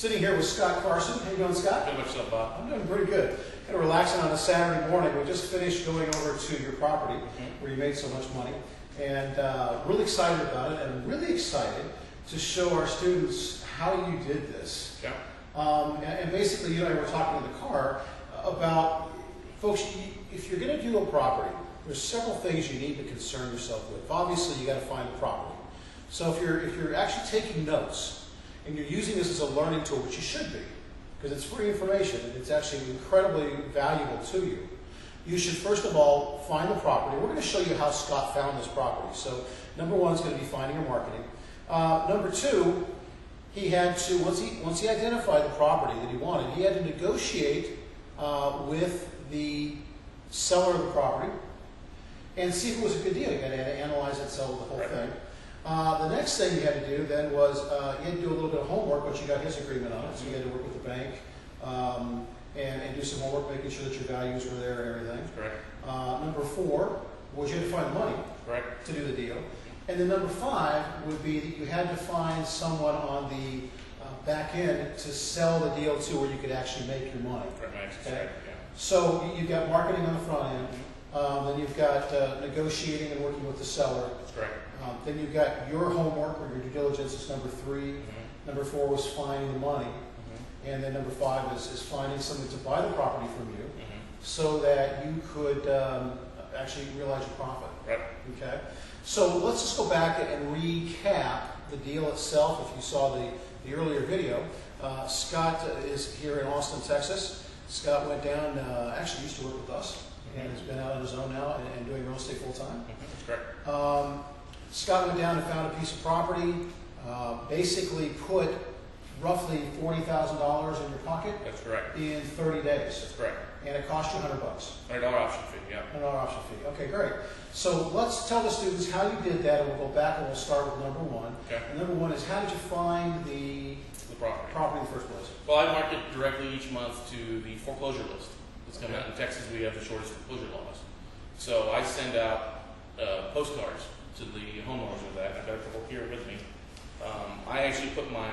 Sitting here with Scott Carson. How you doing, Scott? Good myself, Bob. I'm doing pretty good. Kind of relaxing on a Saturday morning. We just finished going over to your property where you made so much money, and really excited about it, and really excited to show our students how you did this. Yeah. And basically, you and I were talking in the car about, folks, if you're going to do a property, there's several things you need to concern yourself with. Obviously, you got to find the property. So if you're actually taking notes and you're using this as a learning tool, which you should be, because it's free information and it's actually incredibly valuable to you, you should first of all find the property. We're going to show you how Scott found this property. So number one is going to be finding or marketing. Number two, he had to, once he identified the property that he wanted, he had to negotiate with the seller of the property and see if it was a good deal. You had to analyze it, sell the whole thing. The next thing you had to do then was you had to do a little bit of homework, but you got his agreement on it, so you had to work with the bank and do some homework, making sure that your values were there and everything. Correct. Number four was you had to find the money to do the deal. And then number five would be that you had to find someone on the back end to sell the deal to where you could actually make your money. Okay? So you've got marketing on the front end, then you've got negotiating and working with the seller. That's correct. Then you've got your homework or your due diligence is number three. Number four was finding the money. And then number five is finding something to buy the property from you so that you could actually realize your profit. Right. Okay? So let's just go back and recap the deal itself. If you saw the earlier video, Scott is here in Austin, Texas. Scott went down, actually used to work with us, and has been out on his own now and doing real estate full time. That's correct. Scott went down and found a piece of property, basically put roughly $40,000 in your pocket. That's correct. In 30 days. That's correct. And it cost you $100. $100 option fee, yeah. $100 option fee. Okay, great. So let's tell the students how you did that, and we'll go back and we'll start with number one. Okay. And number one is, how did you find the property in the first place? Well, I market directly each month to the foreclosure list that's coming out. In Texas, we have the shortest foreclosure laws. So I send out postcards to the homeowners with that. I've got a couple here with me. I actually put my,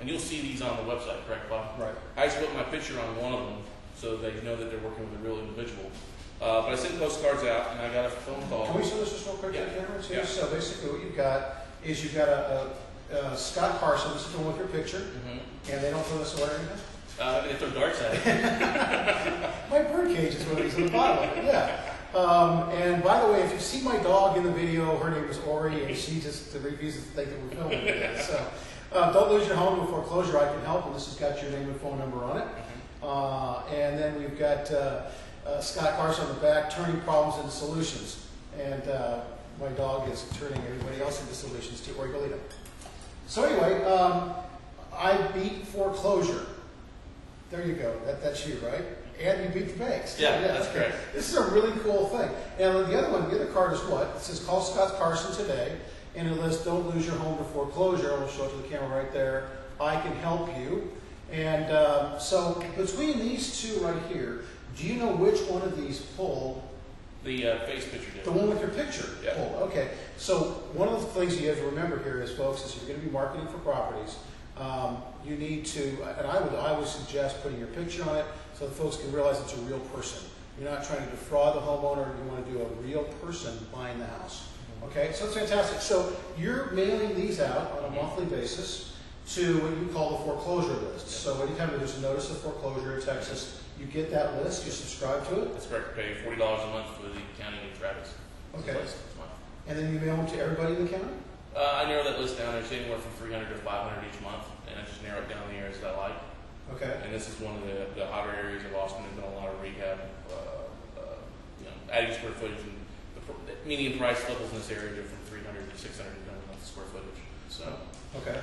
and you'll see these on the website, correct, Bob? Right. I actually put my picture on one of them so they know that they're working with a real individual. But I sent postcards out, and I got a phone call. Can we show this just real quick to the camera? Yeah. So basically what you've got is you've got a Scott Carson, this is the one with your picture, and they don't throw this away or anything? They throw darts at it. My birdcage is one of these in the bottom of it, yeah. And by the way, if you see my dog in the video, her name is Ori, and she just refuses to think that we're filming it. So don't lose your home to foreclosure. I can help, and this has got your name and phone number on it. And then we've got Scott Carson on the back, turning problems into solutions. And my dog is turning everybody else into solutions too. Ori, go lead him. So anyway, I beat foreclosure. There you go. That's you, right? And you beat the banks. Yeah, that's correct. This is a really cool thing. And the other card is what? It says, call Scott Carson today, and it lists, don't lose your home to foreclosure. I'll show it to the camera right there. I can help you. And so between these two right here, do you know which one of these pulled? The face picture did. The one with your picture pulled. Okay. So one of the things you have to remember here is, folks, is you're going to be marketing for properties. You need to, and I would suggest putting your picture on it so that folks can realize it's a real person. You're not trying to defraud the homeowner. You want to do a real person buying the house. Okay, so it's fantastic. So you're mailing these out on a monthly basis to what you call the foreclosure list. So anytime there's a notice of foreclosure in Texas, you get that list, you subscribe to it. That's correct. Pay $40 a month for the county of Travis. Okay. And then you mail them to everybody in the county? I narrow that list down. There's anywhere from 300 to 500 each month, and I just narrow it down the areas that I like. Okay. And this is one of the hotter areas of Austin. There's been a lot of rehab, adding square footage, and the median price levels in this area are from 300 to 600 depending on the square footage. So. Okay.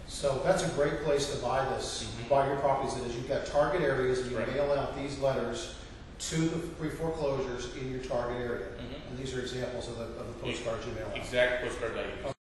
So that's a great place to buy this, buy your properties. That is, you've got target areas, and you mail out these letters to the pre-foreclosures in your target area. And these are examples of the postcards you mail out. Exact postcards I use.